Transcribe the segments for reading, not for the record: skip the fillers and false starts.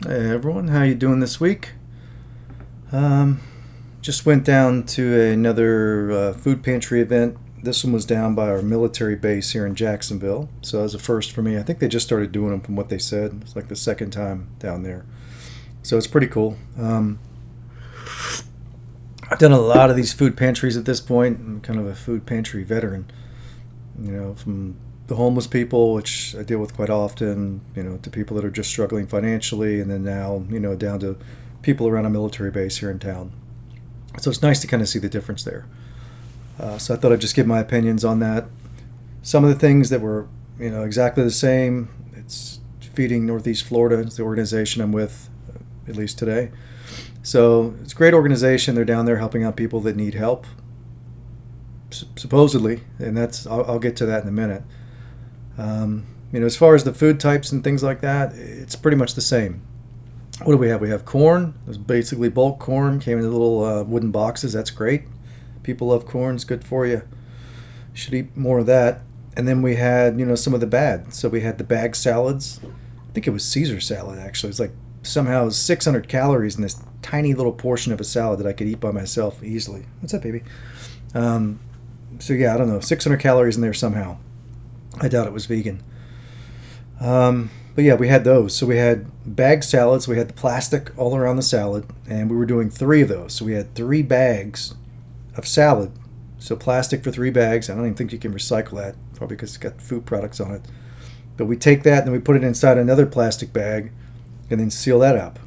Hey everyone, how you doing this week? Um, just went down to another food pantry event. This one was down by our military base here in Jacksonville, so that was a first for me. I think they just started doing them from what they said. It's like the second time down there, so it's pretty cool. I've done a lot of these food pantries at this point. I'm kind of a food pantry veteran, from the homeless people, which I deal with quite often, to people that are just struggling financially, and then now, down to people around a military base here in town. So it's nice to kind of see the difference there. So I thought I'd just give my opinions on that. Some of the things that were, exactly the same. It's Feeding Northeast Florida, it's the organization I'm with, at least today. So it's a great organization. They're down there helping out people that need help, supposedly, and I'll get to that in a minute. As far as the food types and things like that, it's pretty much the same. What do we have? We have corn. It's basically bulk corn. Came in little wooden boxes. That's great. People love corn. It's good for you. Should eat more of that. And then we had, some of the bad. So we had the bag salads. I think it was Caesar salad, actually. It's like somehow 600 calories in this tiny little portion of a salad that I could eat by myself easily. What's up, baby? So yeah, I don't know. 600 calories in there somehow. I doubt it was vegan. But yeah, we had those. So we had bag salads. We had the plastic all around the salad, and we were doing three of those. So we had 3 bags of salad. So plastic for 3 bags. I don't even think you can recycle that, probably because it's got food products on it. But we take that and then we put it inside another plastic bag and then seal that up.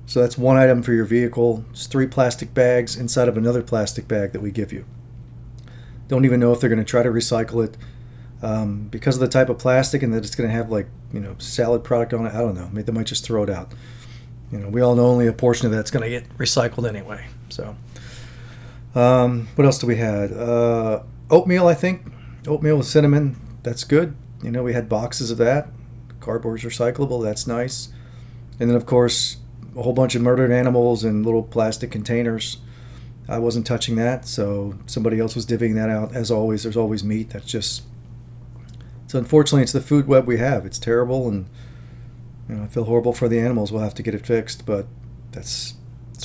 So that's one item for your vehicle. It's 3 plastic bags inside of another plastic bag that we give you. Don't even know if they're going to try to recycle it. Because of the type of plastic and that it's going to have salad product on it. I don't know. Maybe they might just throw it out. We all know only a portion of that's going to get recycled anyway. So, what else do we had? Oatmeal, I think. Oatmeal with cinnamon. That's good. We had boxes of that. Cardboard's recyclable. That's nice. And then, of course, a whole bunch of murdered animals in little plastic containers. I wasn't touching that, so somebody else was divvying that out. As always, there's always meat. So unfortunately, it's the food web we have. It's terrible, and I feel horrible for the animals. We'll have to get it fixed, but that's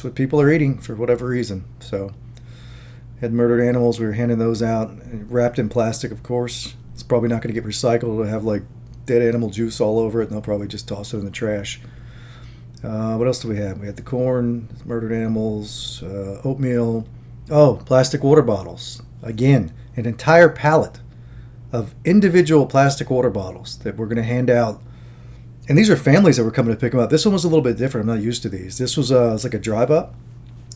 what people are eating for whatever reason. So, had murdered animals. We were handing those out, wrapped in plastic, of course. It's probably not going to get recycled. It'll have dead animal juice all over it, and they'll probably just toss it in the trash. What else do we have? We had the corn, murdered animals, oatmeal. Oh, plastic water bottles. Again, an entire pallet of individual plastic water bottles that we're going to hand out. And these are families that were coming to pick them up. This one was a little bit different. I'm not used to these. This was like a drive up.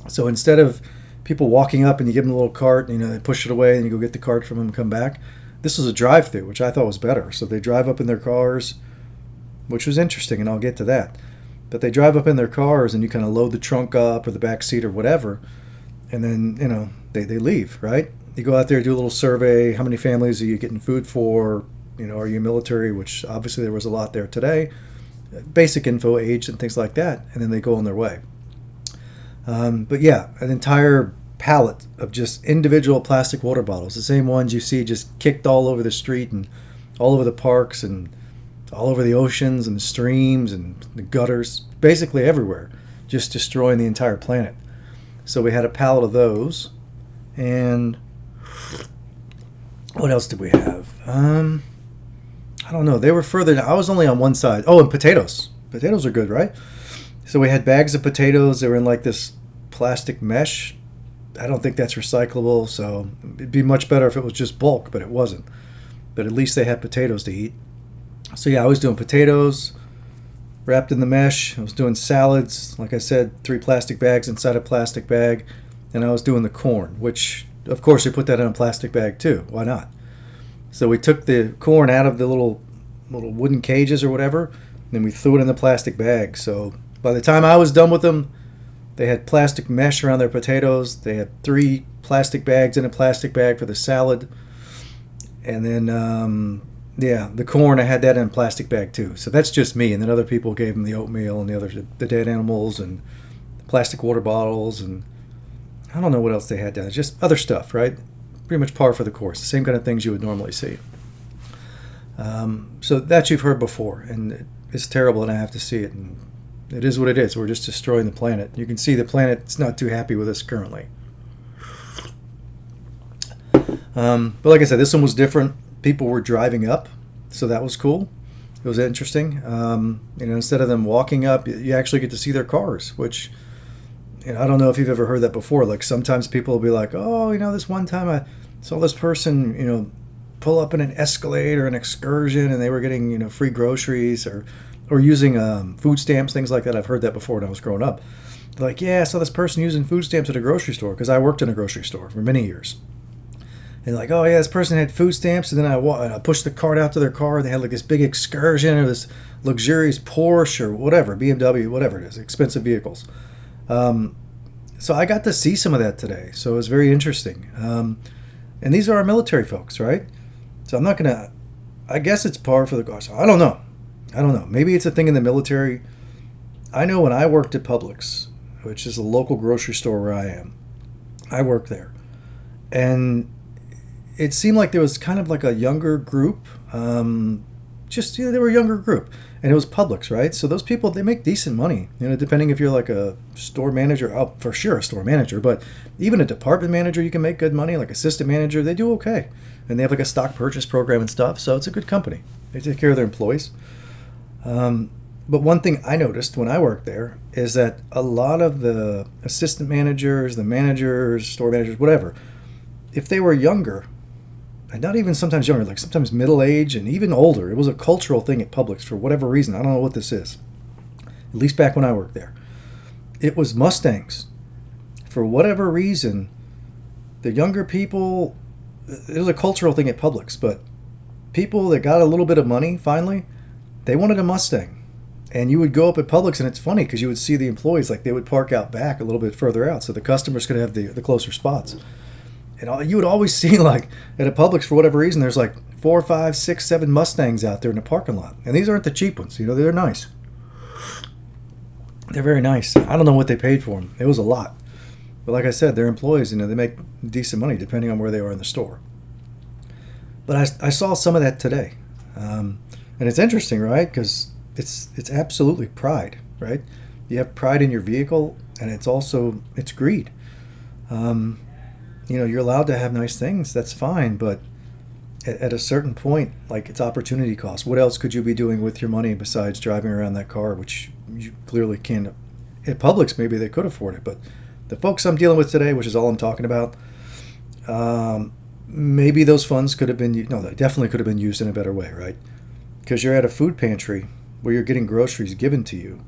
So instead of people walking up and you give them a little cart, they push it away and you go get the cart from them and come back. This was a drive through, which I thought was better. So they drive up in their cars, which was interesting, and I'll get to that. But they drive up in their cars and you kind of load the trunk up or the back seat or whatever. And then, they leave, right? You go out there, do a little survey. How many families are you getting food for? Are you military? Which obviously there was a lot there today. Basic info, age, and things like that. And then they go on their way. But yeah, an entire pallet of just individual plastic water bottles. The same ones you see just kicked all over the street and all over the parks and all over the oceans and the streams and the gutters. Basically everywhere. Just destroying the entire planet. So we had a pallet of those. And what else did we have? I don't know. They were further down. I was only on one side. Oh, and potatoes. Potatoes are good, right? So we had bags of potatoes. They were in this plastic mesh. I don't think that's recyclable, so it'd be much better if it was just bulk, but it wasn't. But at least they had potatoes to eat. So yeah, I was doing potatoes wrapped in the mesh. I was doing salads. Like I said, 3 plastic bags inside a plastic bag. And I was doing the corn, which, of course, we put that in a plastic bag too. Why not? So we took the corn out of the little wooden cages or whatever, and then we threw it in the plastic bag. So by the time I was done with them, they had plastic mesh around their potatoes. They had 3 plastic bags in a plastic bag for the salad. And then, the corn, I had that in a plastic bag too. So that's just me. And then other people gave them the oatmeal and the dead animals and plastic water bottles and I don't know what else they had down there. Just other stuff, right? Pretty much par for the course. The same kind of things you would normally see. So that you've heard before, and it's terrible, and I have to see it. And It is what it is. We're just destroying the planet. You can see the planet's not too happy with us currently. But like I said, this one was different. People were driving up, so that was cool. It was interesting. Instead of them walking up, you actually get to see their cars, which, I don't know if you've ever heard that before. Like sometimes people will be like, oh, this one time I saw this person, pull up in an Escalade or an Excursion, and they were getting, free groceries or using food stamps, things like that. I've heard that before when I was growing up. They're like, yeah, I saw this person using food stamps at a grocery store, because I worked in a grocery store for many years. And like, oh yeah, this person had food stamps, and then I pushed the cart out to their car. They had like this big Excursion or this luxurious Porsche or whatever, BMW, whatever it is, expensive vehicles. So I got to see some of that today. So it was very interesting. And these are our military folks, right? So I'm not gonna. I guess it's par for the course. I don't know. Maybe it's a thing in the military. I know when I worked at Publix, which is a local grocery store where I am, I worked there, and it seemed like there was kind of like a younger group. They were a younger group, and it was Publix, right? So those people, they make decent money, depending if you're like a store manager. Oh, for sure, a store manager, but even a department manager, you can make good money. Like assistant manager, they do okay, and they have like a stock purchase program and stuff. So it's a good company. They take care of their employees. But one thing I noticed when I worked there is that a lot of the assistant managers, the managers, store managers, whatever, if they were younger, and not even sometimes younger, like sometimes middle age and even older. It was a cultural thing at Publix for whatever reason. I don't know what this is. At least back when I worked there. It was Mustangs. For whatever reason, the younger people, it was a cultural thing at Publix, but people that got a little bit of money, finally, they wanted a Mustang. And you would go up at Publix, and it's funny because you would see the employees, like they would park out back a little bit further out so the customers could have the closer spots. And you would always see, like, at a Publix, for whatever reason, there's like 4, 5, 6, 7 Mustangs out there in the parking lot. And these aren't the cheap ones. They're nice. They're very nice. I don't know what they paid for them. It was a lot. But like I said, they're employees. They make decent money depending on where they are in the store. But I saw some of that today. And it's interesting, right? Because it's absolutely pride, right? You have pride in your vehicle, and it's greed. You're allowed to have nice things. That's fine. But at a certain point, like, it's opportunity cost. What else could you be doing with your money besides driving around that car, which you clearly can't? At Publix, maybe they could afford it. But the folks I'm dealing with today, which is all I'm talking about, maybe those funds could have been, they definitely could have been used in a better way, right? Because you're at a food pantry where you're getting groceries given to you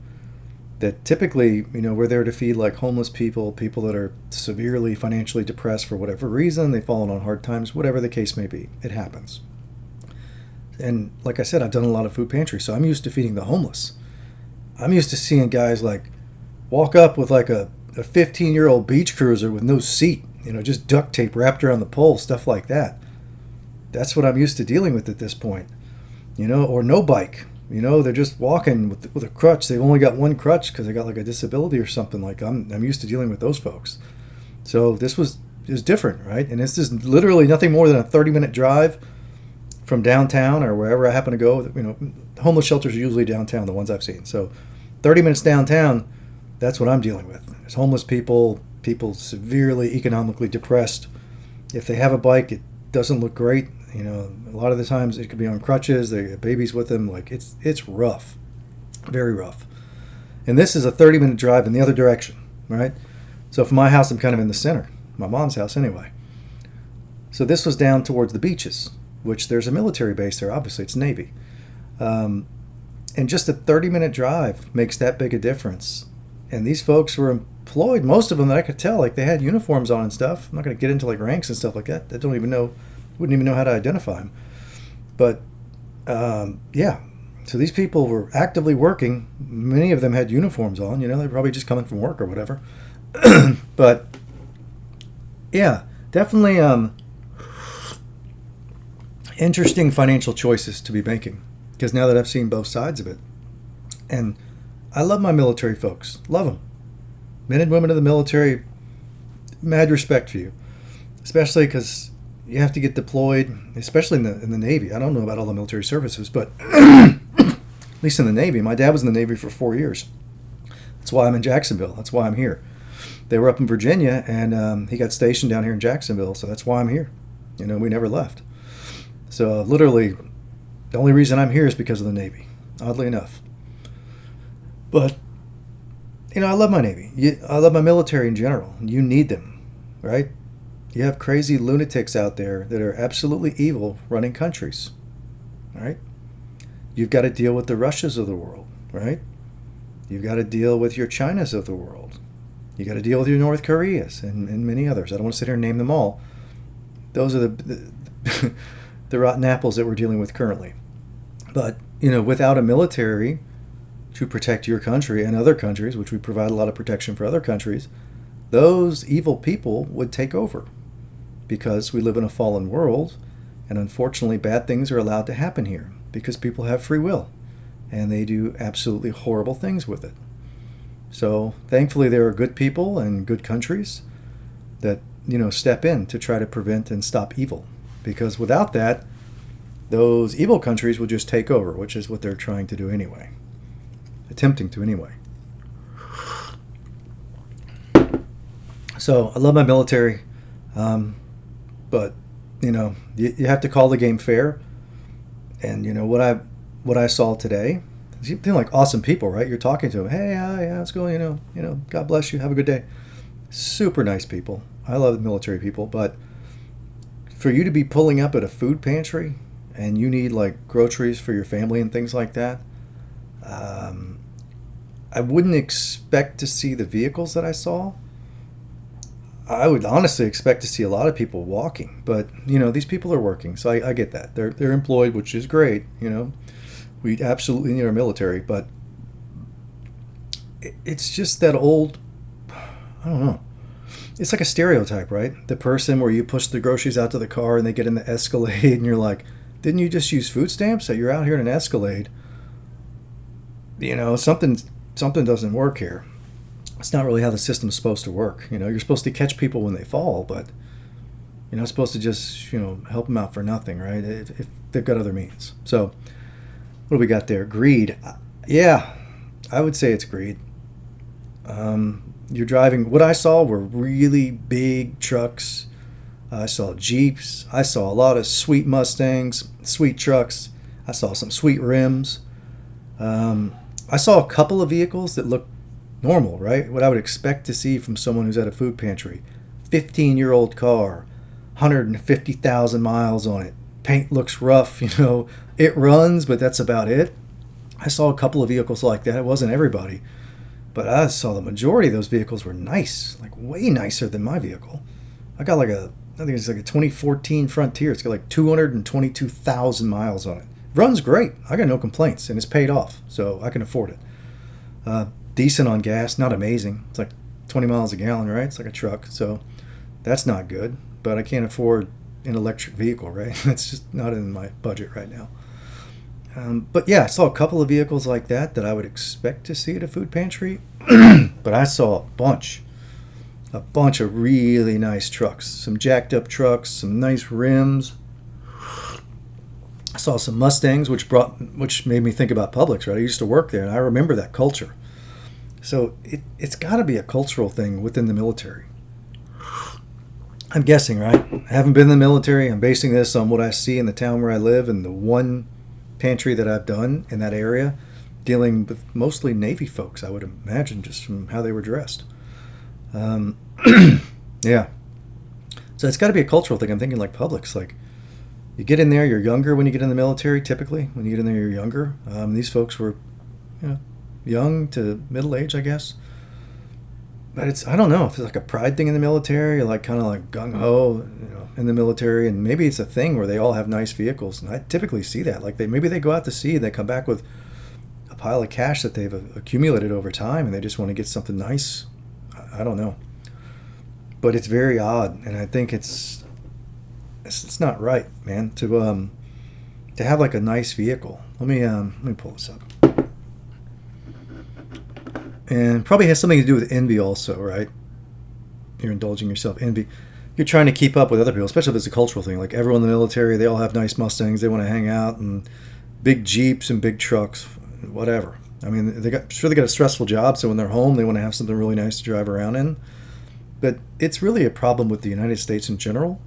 that typically, we're there to feed like homeless people that are severely financially depressed for whatever reason. They've fallen on hard times, whatever the case may be. It happens. And like I said, I've done a lot of food pantries, so I'm used to feeding the homeless. I'm used to seeing guys like walk up with like a 15-year-old beach cruiser with no seat, just duct tape wrapped around the pole, stuff like that. That's what I'm used to dealing with at this point, or no bike. They're just walking with a crutch. They've only got one crutch because they got like a disability or something. Like I'm used to dealing with those folks. So this was different, right? And this is literally nothing more than a 30-minute drive from downtown or wherever I happen to go. Homeless shelters are usually downtown, the ones I've seen. So 30 minutes downtown, that's what I'm dealing with. There's homeless people severely economically depressed. If they have a bike, it doesn't look great. A lot of the times it could be on crutches. They have babies with them. Like it's rough, very rough. And this is a 30-minute drive in the other direction, right? So from my house, I'm kind of in the center. My mom's house, anyway. So this was down towards the beaches, which there's a military base there. Obviously, it's Navy. And just a 30-minute drive makes that big a difference. And these folks were employed, most of them that I could tell, like they had uniforms on and stuff. I'm not going to get into like ranks and stuff like that. I wouldn't even know how to identify them. But yeah, so these people were actively working. Many of them had uniforms on. They're probably just coming from work or whatever. But yeah, definitely interesting financial choices to be making. Because now that I've seen both sides of it, and I love my military folks, love them, men and women of the military, mad respect for you, especially because you have to get deployed, especially in the Navy. I don't know about all the military services, but at least in the Navy. My dad was in the Navy for 4 years. That's why I'm in Jacksonville. That's why I'm here. They were up in Virginia, and he got stationed down here in Jacksonville, so that's why I'm here. We never left. So literally, the only reason I'm here is because of the Navy, oddly enough. But, I love my Navy. I love my military in general. You need them, right? You have crazy lunatics out there that are absolutely evil running countries, right? You've got to deal with the Russias of the world, right? You've got to deal with your Chinas of the world. You got to deal with your North Koreas and many others. I don't want to sit here and name them all. Those are the rotten apples that we're dealing with currently. But, without a military to protect your country and other countries, which we provide a lot of protection for other countries, those evil people would take over, because we live in a fallen world, and unfortunately bad things are allowed to happen here because people have free will and they do absolutely horrible things with it. So thankfully there are good people and good countries that step in to try to prevent and stop evil, because without that, those evil countries will just take over, which is what they're trying to do anyway, attempting to anyway. So I love my military, but you have to call the game fair. And what I saw today, you feel like awesome people, right? You're talking to them, hey, yeah, how's it going? God bless you, have a good day. Super nice people. I love military people, but for you to be pulling up at a food pantry and you need like groceries for your family and things like that, I wouldn't expect to see the vehicles that I saw. I would honestly expect to see a lot of people walking, but these people are working, so I get that they're employed, which is great. We absolutely need our military, but it's just that old, I don't know. It's like a stereotype, right? The person where you push the groceries out to the car and they get in the Escalade, and you're like, didn't you just use food stamps? That you're out here in an Escalade. Something doesn't work here. It's not really how the system's supposed to work. You're supposed to catch people when they fall, but you're not supposed to just, help them out for nothing, right? If they've got other means. So what do we got there? Greed. Yeah, I would say it's greed. You're driving, what I saw were really big trucks. I saw Jeeps. I saw a lot of sweet Mustangs, sweet trucks. I saw some sweet rims. I saw a couple of vehicles that looked normal, right? What I would expect to see from someone who's at a food pantry. 15-year-old car, 150,000 miles on it. Paint looks rough, it runs, but that's about it. I saw a couple of vehicles like that. It wasn't everybody, but I saw the majority of those vehicles were nice, like way nicer than my vehicle. I got I think it's like a 2014 Frontier. It's got like 222,000 miles on it. Runs great. I got no complaints, and it's paid off, so I can afford it. Decent on gas, not amazing. It's like 20 miles a gallon, right? It's like a truck, so that's not good. But I can't afford an electric vehicle, right? That's just not in my budget right now. But yeah, I saw a couple of vehicles like that I would expect to see at a food pantry. But I saw a bunch of really nice trucks, some jacked up trucks, some nice rims. I saw some Mustangs, which made me think about Publix, right? I used to work there, and I remember that culture. So it's got to be a cultural thing within the military. I'm guessing, right? I haven't been in the military. I'm basing this on what I see in the town where I live and the one pantry that I've done in that area, dealing with mostly Navy folks, I would imagine, just from how they were dressed. Yeah. So it's got to be a cultural thing. I'm thinking like Publix. Like, you get in there, you're younger when you get in the military, typically. When you get in there, you're younger. These folks were, young to middle age, I guess. But I don't know if it's like a pride thing in the military, or like kind of like gung-ho, in the military. And maybe it's a thing where they all have nice vehicles. And I typically see that. Like maybe they go out to sea and they come back with a pile of cash that they've accumulated over time, and they just want to get something nice. I don't know. But it's very odd, and I think it's not right, man, to have like a nice vehicle. Let me pull this up. And probably has something to do with envy also, right? You're indulging yourself. Envy. You're trying to keep up with other people, especially if it's a cultural thing. Like everyone in the military, they all have nice Mustangs. They want to hang out, and big Jeeps and big trucks, whatever. I mean, they got a stressful job, so when they're home, they want to have something really nice to drive around in. But it's really a problem with the United States in general.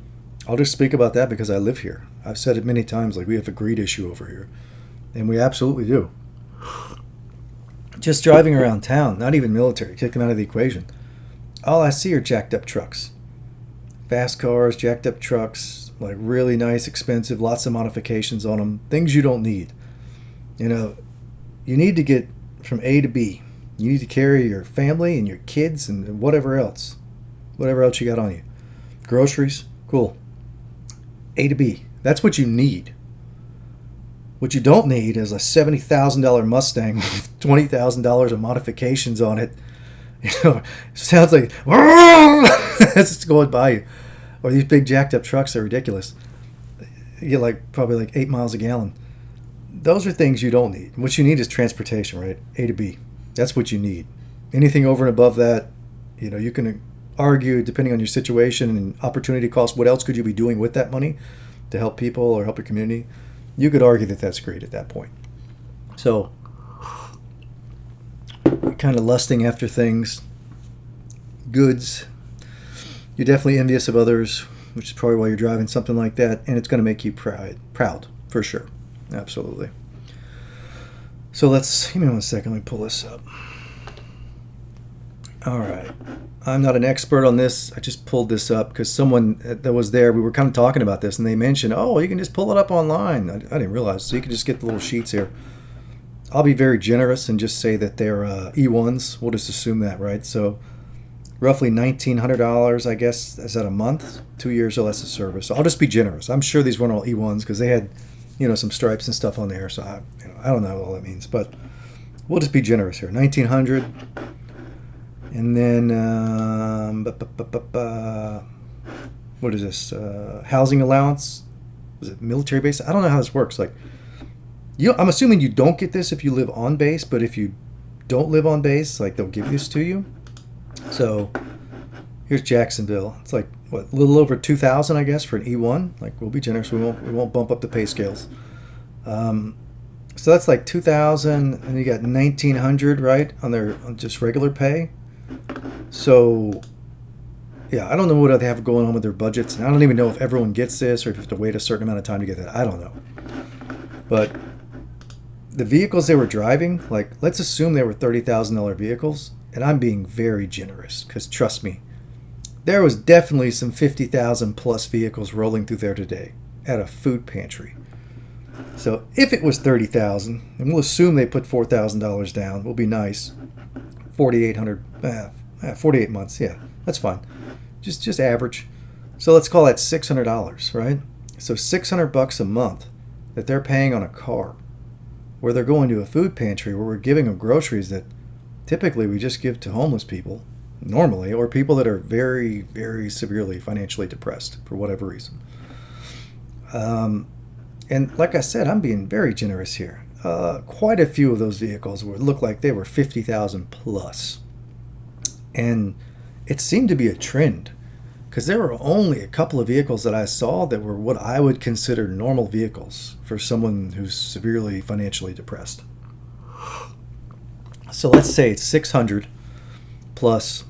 I'll just speak about that because I live here. I've said it many times, like we have a greed issue over here, and we absolutely do. Just driving around town, not even military, kick them out of the equation. All I see are jacked up trucks. Fast cars, jacked up trucks, like really nice, expensive, lots of modifications on them, things you don't need. You know, you need to get from A to B. You need to carry your family and your kids and whatever else you got on you. Groceries, cool. A to B. That's what you need. What you don't need is a $70,000 Mustang with $20,000 of modifications on it. You know, it sounds like that's just going by you. Or these big jacked up trucks are ridiculous. You get like probably like 8 miles a gallon. Those are things you don't need. What you need is transportation, right? A to B. That's what you need. Anything over and above that, you know, you can argue depending on your situation and opportunity cost. What else could you be doing with that money to help people or help your community? You could argue that that's great at that point. So, kind of lusting after things, goods. You're definitely envious of others, which is probably why you're driving something like that, and it's going to make you proud, for sure. Absolutely. So give me 1 second, let me pull this up. All right. I'm not an expert on this. I just pulled this up because someone that was there, we were kind of talking about this, and they mentioned, oh, you can just pull it up online. I didn't realize. So you can just get the little sheets here. I'll be very generous and just say that they're E1s. We'll just assume that, right? So roughly $1,900, I guess. Is that a month? 2 years or less of service. So I'll just be generous. I'm sure these weren't all E1s because they had, you know, some stripes and stuff on there. So I don't know what all that means, but we'll just be generous here. $1,900. And then, what is this? Housing allowance? Was it military base? I don't know how this works. Like, I'm assuming you don't get this if you live on base, but if you don't live on base, like they'll give this to you. So here's Jacksonville. It's like what, a little over 2,000, I guess, for an E1. Like, we'll be generous. We won't bump up the pay scales. So that's like 2,000, and you got 1,900, right, on just regular pay. So, yeah, I don't know what they have going on with their budgets, and I don't even know if everyone gets this or if you have to wait a certain amount of time to get that. I don't know. But the vehicles they were driving, like, let's assume they were $30,000 vehicles, and I'm being very generous because, trust me, there was definitely some 50,000 plus vehicles rolling through there today at a food pantry. So if it was 30,000, and we'll assume they put $4,000 down, we'll be nice. 48 months, yeah, that's fine. Just average. So let's call that $600, right? So $600 a month that they're paying on a car, where they're going to a food pantry where we're giving them groceries that typically we just give to homeless people, normally, or people that are very, very severely financially depressed for whatever reason. And like I said, I'm being very generous here. Quite a few of those vehicles looked like they were 50,000 plus. And it seemed to be a trend because there were only a couple of vehicles that I saw that were what I would consider normal vehicles for someone who's severely financially depressed. So let's say it's 600 plus.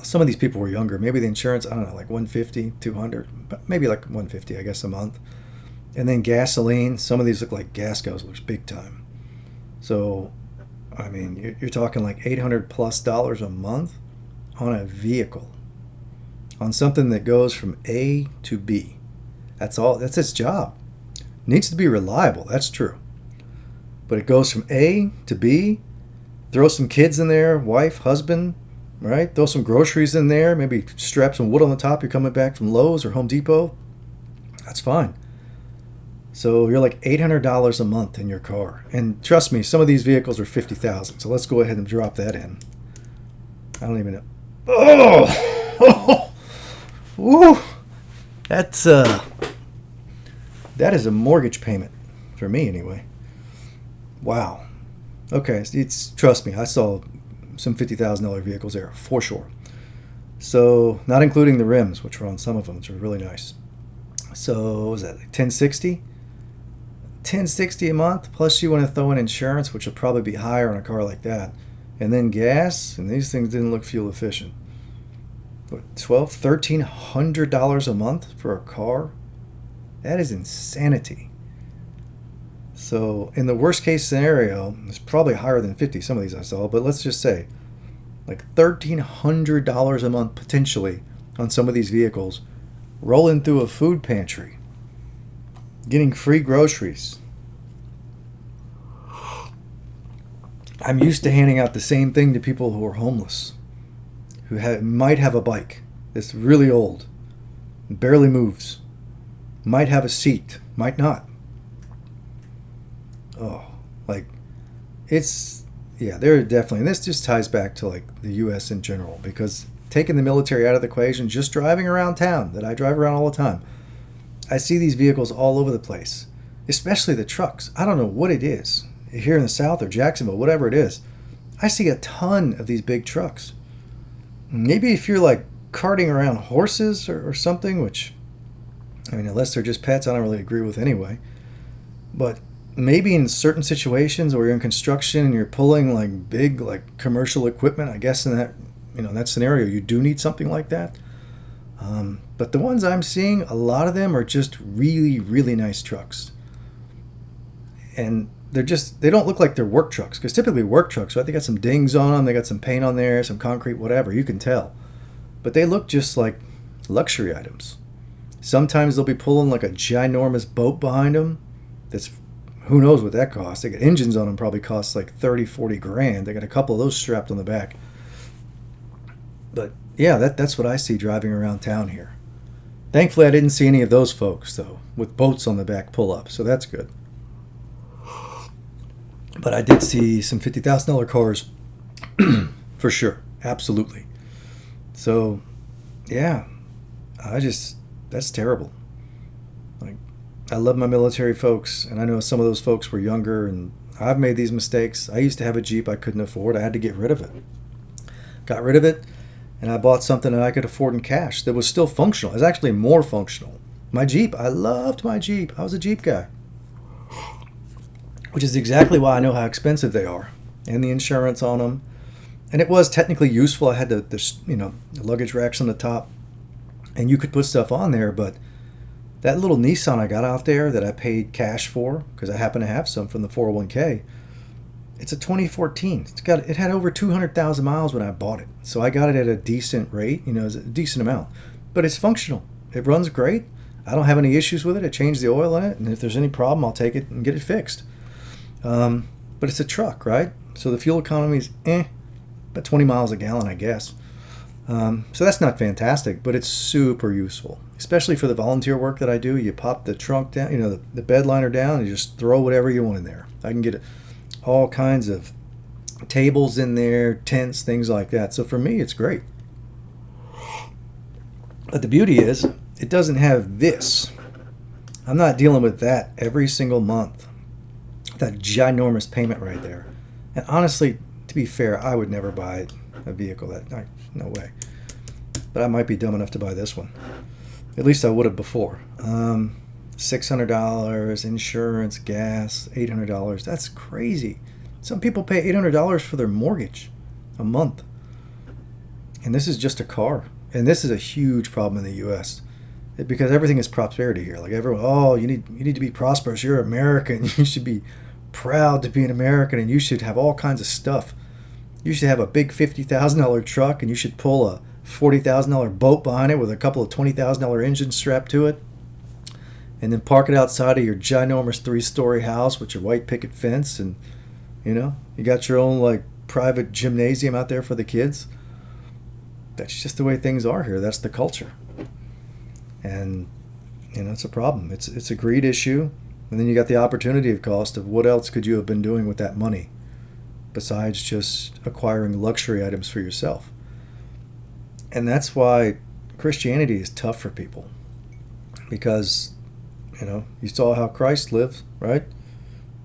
Some of these people were younger. Maybe the insurance, I don't know, like 150, 200, but maybe like 150, I guess, a month. And then gasoline, some of these look like gas guzzlers big time. So, I mean, you're talking like $800 plus a month on a vehicle, on something that goes from A to B. That's all. That's its job. It needs to be reliable. That's true. But it goes from A to B. Throw some kids in there, wife, husband, right? Throw some groceries in there. Maybe strap some wood on the top. You're coming back from Lowe's or Home Depot. That's fine. So you're like $800 a month in your car. And trust me, some of these vehicles are 50,000. So let's go ahead and drop that in. I don't even know. Oh! Woo! That is a mortgage payment for me anyway. Wow. Okay, trust me, I saw some $50,000 vehicles there for sure. So not including the rims, which were on some of them, which were really nice. So what was that, like 1060 $10.60 a month, plus you want to throw in insurance, which will probably be higher on a car like that, and then gas, and these things didn't look fuel efficient. What, $1,300 a month for a car? That is insanity. So in the worst case scenario, it's probably higher than 50, some of these I saw, but let's just say like $1,300 a month potentially on some of these vehicles, rolling through a food pantry, getting free groceries. I'm used to handing out the same thing to people who are homeless, who might have a bike that's really old, barely moves, might have a seat, might not. Oh, like, it's, yeah, they're definitely, and this just ties back to like the U.S. in general, because taking the military out of the equation, just driving around town, that I drive around all the time, I see these vehicles all over the place, especially the trucks. I don't know what it is, here in the South or Jacksonville, whatever it is. I see a ton of these big trucks. Maybe if you're like carting around horses or something, which, I mean, unless they're just pets, I don't really agree with anyway. But maybe in certain situations where you're in construction and you're pulling like big like commercial equipment, I guess in that, you know, in that scenario you do need something like that. But the ones I'm seeing, a lot of them are just really, really nice trucks. And they don't look like they're work trucks, because typically work trucks, right, they got some dings on them, they got some paint on there, some concrete, whatever, you can tell. But they look just like luxury items. Sometimes they'll be pulling like a ginormous boat behind them that's, who knows what that costs. They got engines on them, probably cost like 30, 40 grand. They got a couple of those strapped on the back. But yeah, that's what I see driving around town here. Thankfully, I didn't see any of those folks, though, with boats on the back pull up, so that's good. But I did see some $50,000 cars, for sure, absolutely. So, yeah, that's terrible. Like, I love my military folks, and I know some of those folks were younger, and I've made these mistakes. I used to have a Jeep I couldn't afford. I had to get rid of it. Got rid of it, and I bought something that I could afford in cash that was still functional. It was actually more functional. My Jeep, I loved my Jeep. I was a Jeep guy. Which is exactly why I know how expensive they are, and the insurance on them. And it was technically useful. I had the luggage racks on the top, and you could put stuff on there. But that little Nissan I got out there that I paid cash for, because I happen to have some from the 401k, it's a 2014. It had over 200,000 miles when I bought it, so I got it at a decent rate. You know, it's a decent amount, but it's functional. It runs great. I don't have any issues with it. I changed the oil in it, and if there's any problem, I'll take it and get it fixed. But it's a truck, right? So the fuel economy is about 20 miles a gallon, I guess. So that's not fantastic, but it's super useful, especially for the volunteer work that I do. You pop the trunk down, the bed liner down, and you just throw whatever you want in there. I can get all kinds of tables in there, tents, things like that. So for me, it's great. But the beauty is, it doesn't have this. I'm not dealing with that every single month. That ginormous payment right there. And honestly, to be fair, I would never buy a vehicle no way. But I might be dumb enough to buy this one. At least I would have before. $600, insurance, gas, $800. That's crazy. Some people pay $800 for their mortgage a month. And this is just a car. And this is a huge problem in the U.S. Because everything is prosperity here. Like everyone, you need to be prosperous. You're American. You should be proud to be an American, and you should have all kinds of stuff. You should have a big $50,000 truck, and you should pull a $40,000 boat behind it with a couple of $20,000 engines strapped to it, and then park it outside of your ginormous 3-story house with your white picket fence, and you got your own like private gymnasium out there for the kids. That's just the way things are here. That's the culture, and it's a problem. It's a greed issue. And then you got the opportunity of cost of what else could you have been doing with that money besides just acquiring luxury items for yourself. And that's why Christianity is tough for people, because you saw how Christ lived, right?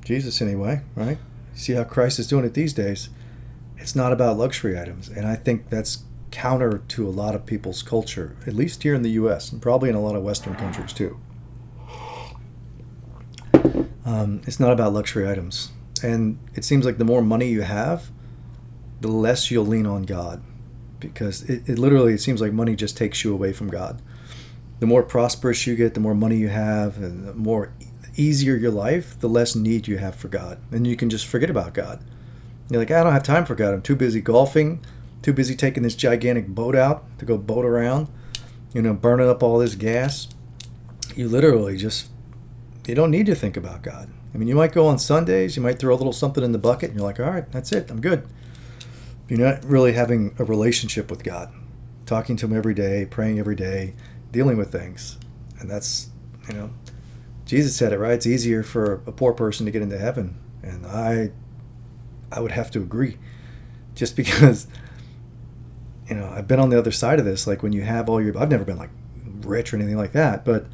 Jesus anyway, right? You see how Christ is doing it these days. It's not about luxury items, and I think that's counter to a lot of people's culture, at least here in the U.S. and probably in a lot of Western countries too. It's not about luxury items. And it seems like the more money you have, the less you'll lean on God. Because it literally, it seems like money just takes you away from God. The more prosperous you get, the more money you have, and the more easier your life, the less need you have for God. And you can just forget about God. You're like, I don't have time for God. I'm too busy golfing, too busy taking this gigantic boat out to go boat around, burning up all this gas. You literally just, you don't need to think about God. I mean, you might go on Sundays, you might throw a little something in the bucket, and you're like, all right, that's it, I'm good. You're not really having a relationship with God, talking to Him every day, praying every day, dealing with things. And that's, Jesus said it, right? It's easier for a poor person to get into heaven. And I would have to agree, just because, I've been on the other side of this. Like when you have I've never been like rich or anything like that, but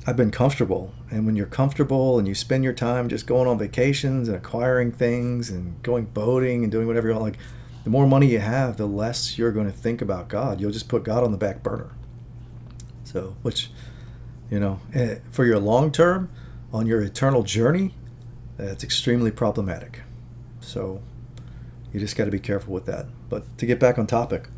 I've been comfortable. And when you're comfortable and you spend your time just going on vacations and acquiring things and going boating and doing whatever you want, like the more money you have, the less you're going to think about God. You'll just put God on the back burner. So, which, for your long term, on your eternal journey, that's extremely problematic. So you just got to be careful with that. But to get back on topic,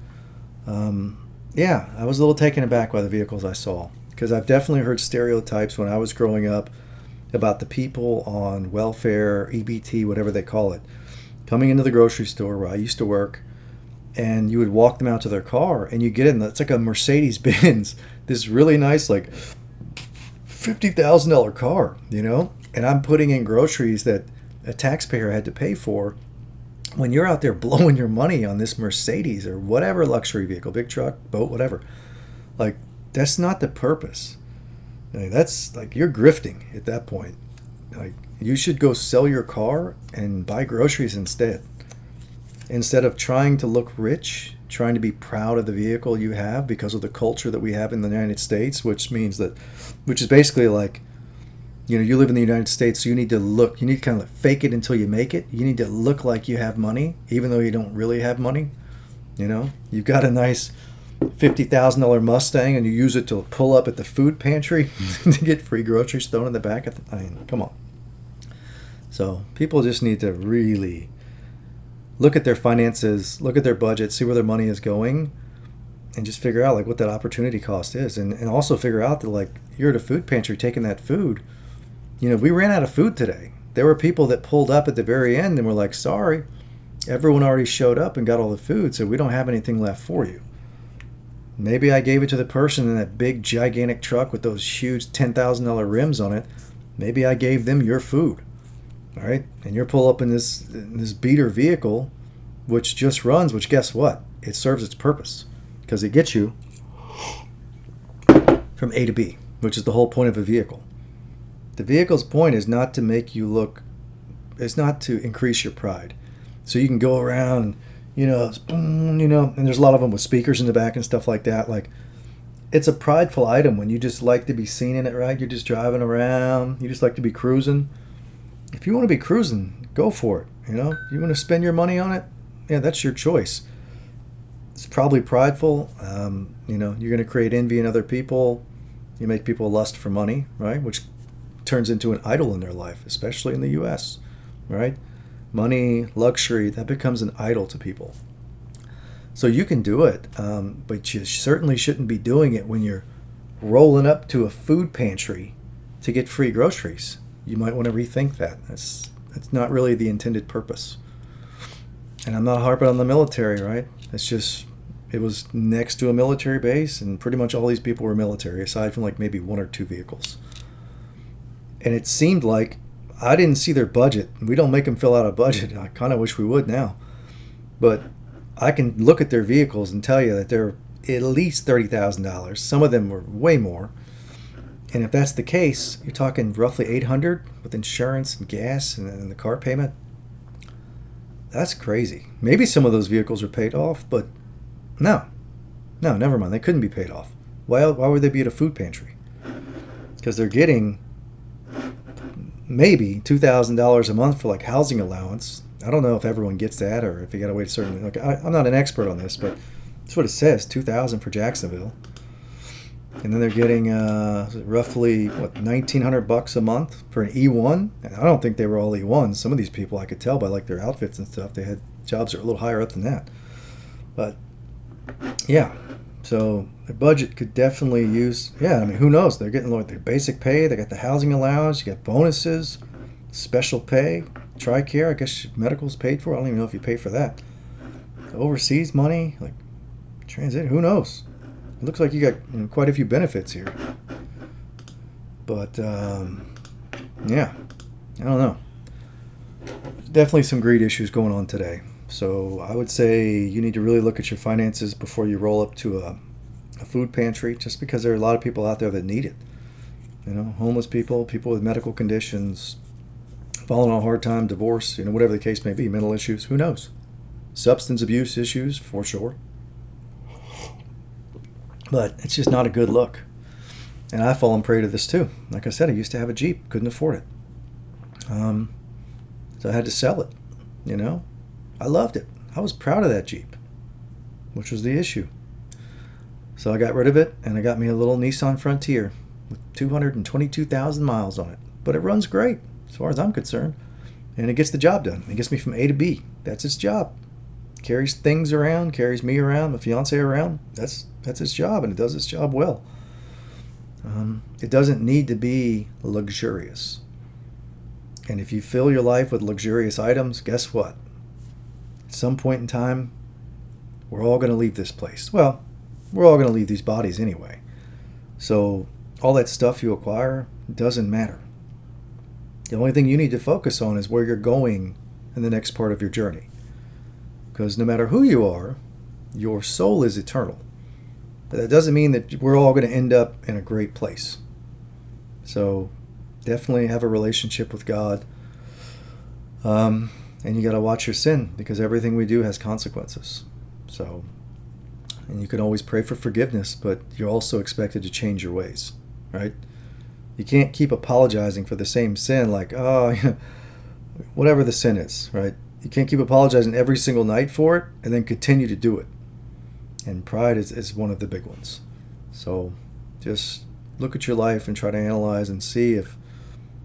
I was a little taken aback by the vehicles I saw, because I've definitely heard stereotypes when I was growing up about the people on welfare, EBT, whatever they call it, coming into the grocery store where I used to work, and you would walk them out to their car, and you get in, it's like a Mercedes Benz, this really nice, like $50,000 car, and I'm putting in groceries that a taxpayer had to pay for. When you're out there blowing your money on this Mercedes or whatever luxury vehicle, big truck, boat, whatever, like that's not the purpose. That's like you're grifting at that point. Like you should go sell your car and buy groceries instead of trying to look rich, trying to be proud of the vehicle you have because of the culture that we have in the United States, which is basically like, you live in the United States, so you need to kind of fake it until you make it. You need to look like you have money, even though you don't really have money. You've got a nice $50,000 Mustang and you use it to pull up at the food pantry to get free groceries thrown in the back. Come on. So people just need to really look at their finances, look at their budget, see where their money is going, and just figure out like what that opportunity cost is. And also figure out that like you're at a food pantry taking that food. We ran out of food today. There were people that pulled up at the very end and were like, sorry, everyone already showed up and got all the food, so we don't have anything left for you. Maybe I gave it to the person in that big, gigantic truck with those huge $10,000 rims on it. Maybe I gave them your food. All right? And you're pull up in this beater vehicle, which just runs, which guess what? It serves its purpose because it gets you from A to B, which is the whole point of a vehicle. The vehicle's point is not to make you look, it's not to increase your pride. So you can go around, and there's a lot of them with speakers in the back and stuff like that. Like, it's a prideful item when you just like to be seen in it, right? You're just driving around. You just like to be cruising. If you want to be cruising, go for it. You want to spend your money on it? Yeah, that's your choice. It's probably prideful. You're going to create envy in other people. You make people lust for money, right? Which turns into an idol in their life, especially in the U.S., right? Money, luxury, that becomes an idol to people. So you can do it, but you certainly shouldn't be doing it when you're rolling up to a food pantry to get free groceries. You might want to rethink that. That's not really the intended purpose. And I'm not harping on the military, right? It was next to a military base, and pretty much all these people were military, aside from like maybe one or two vehicles. And it seemed like I didn't see their budget. We don't make them fill out a budget. I kind of wish we would now. But I can look at their vehicles and tell you that they're at least $30,000. Some of them were way more. And if that's the case, you're talking roughly $800 with insurance and gas and the car payment. That's crazy. Maybe some of those vehicles are paid off, but no, never mind. They couldn't be paid off. Why would they be at a food pantry? Because they're getting maybe $2,000 a month for like housing allowance. I don't know if everyone gets that or if you got to wait a certain. I'm not an expert on this, but that's what it says: $2,000 for Jacksonville. and then they're getting roughly what, $1,900 a month for an E1. And I don't think they were all E1s. Some of these people, I could tell by like their outfits and stuff, they had jobs that are a little higher up than that. But yeah, so the budget could definitely use. Yeah, I mean, who knows? They're getting like their basic pay. They got the housing allowance. You got bonuses, special pay, TRICARE. I guess medical's paid for. I don't even know if you pay for that. Overseas money, like transit. Who knows? It looks like you got quite a few benefits here. But yeah, I don't know. Definitely some greed issues going on today. So I would say you need to really look at your finances before you roll up to a food pantry, just because there are a lot of people out there that need it. Homeless people, people with medical conditions, falling on a hard time, divorce, whatever the case may be, mental issues, who knows? Substance abuse issues, for sure. But it's just not a good look. And I've fallen prey to this too. Like I said, I used to have a Jeep, couldn't afford it. So I had to sell it, I loved it. I was proud of that Jeep, which was the issue. So I got rid of it, and I got me a little Nissan Frontier with 222,000 miles on it. But it runs great, as far as I'm concerned. And it gets the job done. It gets me from A to B. That's its job. Carries things around, carries me around, my fiance around. That's its job, and it does its job well. It doesn't need to be luxurious. And if you fill your life with luxurious items, guess what? At some point in time, we're all going to leave this place. Well, we're all going to leave these bodies anyway. So all that stuff you acquire doesn't matter. The only thing you need to focus on is where you're going in the next part of your journey. Because no matter who you are, your soul is eternal. But that doesn't mean that we're all going to end up in a great place. So definitely have a relationship with God. And you got to watch your sin, because everything we do has consequences. So, and you can always pray for forgiveness, but you're also expected to change your ways, right? You can't keep apologizing for the same sin, like, whatever the sin is, right? You can't keep apologizing every single night for it and then continue to do it. And pride is one of the big ones. So just look at your life and try to analyze and see if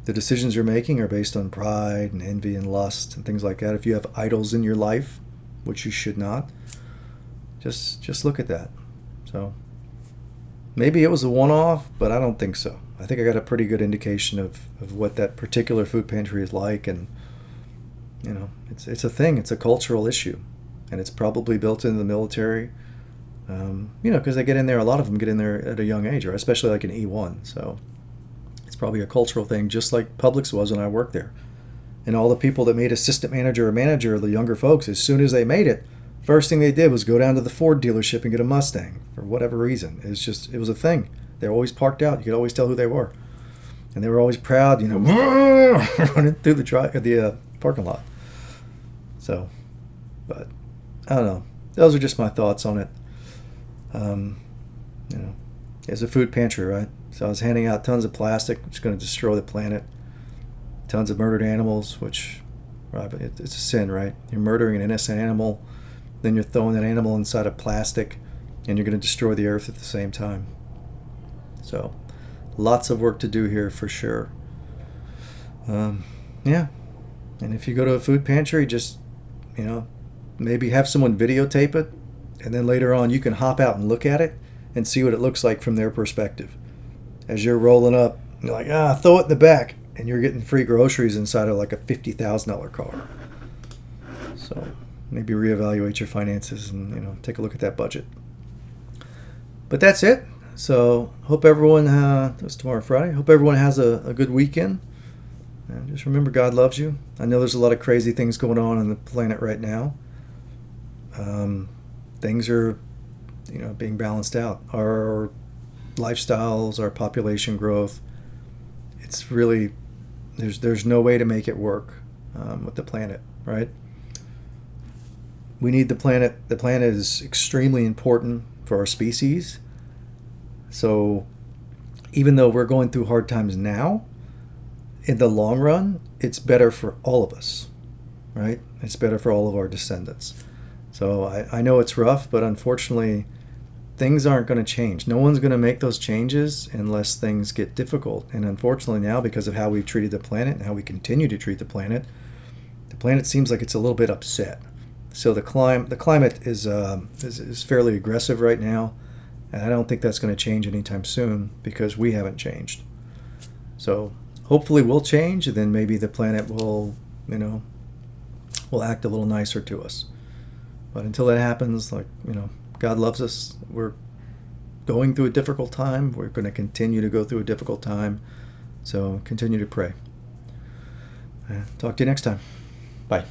the decisions you're making are based on pride and envy and lust and things like that. If you have idols in your life, which you should not, just look at that. So maybe it was a one-off, but I don't think so. I think I got a pretty good indication of what that particular food pantry is like, and it's a thing. It's a cultural issue, and it's probably built into the military. Because they get in there. A lot of them get in there at a young age, or especially like an E1. So it's probably a cultural thing, just like Publix was when I worked there. And all the people that made assistant manager or manager, the younger folks, as soon as they made it, first thing they did was go down to the Ford dealership and get a Mustang for whatever reason. It was a thing. They were always parked out. You could always tell who they were. And they were always proud, running through the parking lot. So, but I don't know. Those are just my thoughts on it. It's a food pantry, right? So I was handing out tons of plastic, which is going to destroy the planet. Tons of murdered animals, which, right, it's a sin, right? You're murdering an innocent animal, then you're throwing that animal inside of plastic, and you're going to destroy the earth at the same time. So, lots of work to do here for sure. Yeah. And if you go to a food pantry, just, maybe have someone videotape it, and then later on you can hop out and look at it and see what it looks like from their perspective. As you're rolling up, you're like, throw it in the back, and you're getting free groceries inside of like a $50,000 car. So maybe reevaluate your finances and, take a look at that budget. But that's it. So hope everyone, it's tomorrow Friday, hope everyone has a good weekend. And just remember, God loves you. I know there's a lot of crazy things going on the planet right now. Things are, being balanced out. Our lifestyles, our population growth, it's really, there's no way to make it work with the planet, right? We need the planet. The planet is extremely important for our species. So even though we're going through hard times now, in the long run, it's better for all of us, right? It's better for all of our descendants. So I know it's rough, but unfortunately, things aren't going to change. No one's going to make those changes unless things get difficult. And unfortunately now, because of how we've treated the planet and how we continue to treat the planet seems like it's a little bit upset. So the climate is fairly aggressive right now, and I don't think that's going to change anytime soon because we haven't changed. So hopefully we'll change, and then maybe the planet will act a little nicer to us. But until that happens, God loves us. We're going through a difficult time. We're going to continue to go through a difficult time. So continue to pray. Talk to you next time. Bye.